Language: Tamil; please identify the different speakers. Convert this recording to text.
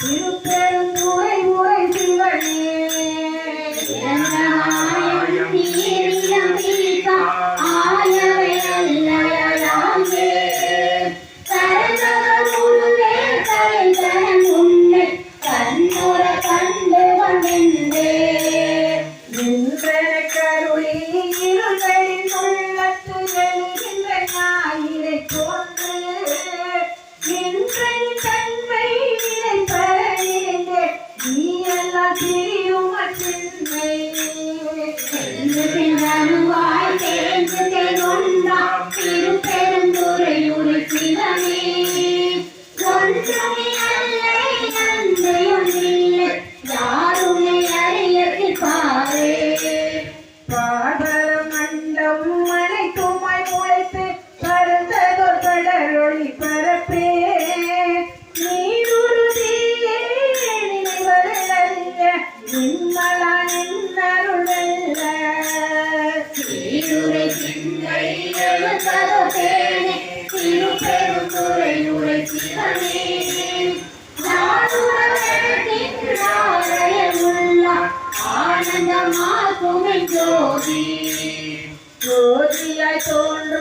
Speaker 1: திருப்பெருந்துறை உரை சிவனே ஆயவை அல்லையாங்கே சரணமுழுவே கலைஞன் உன்னை கண்ணுற கண்டு வந்தே கருளி இருளின் உள்ளத்து எழுகின்ற ஞாயிறை போன்று இன்றைய தன்மை நினைப்பறிந்தே நீ எல்லாம் தெரியும் அச்சின்மை அணுவாய் தேர்ந்து தேர்ந்தொன்றாம் திருப்பெருந்துறை உரை சிவனே ஒன்றுமே அல்லை நன்மையொன்றில்லை யாருமே அறியற்பாரே பாதல மண்டம் அனைத்துமாய் முளைத்து பரந்ததோர் கடலொளி பரப்பே நீருறுதியே நினைவதல்ல நிம்மலா நின்னருளல்ல சீருரை சிந்தை எழுததோ தேனே திருப்பெருந்துறை உரை சிவனே ஆனந்தமாகுமை ஜோதி ஜோதியாய் தோன்றும்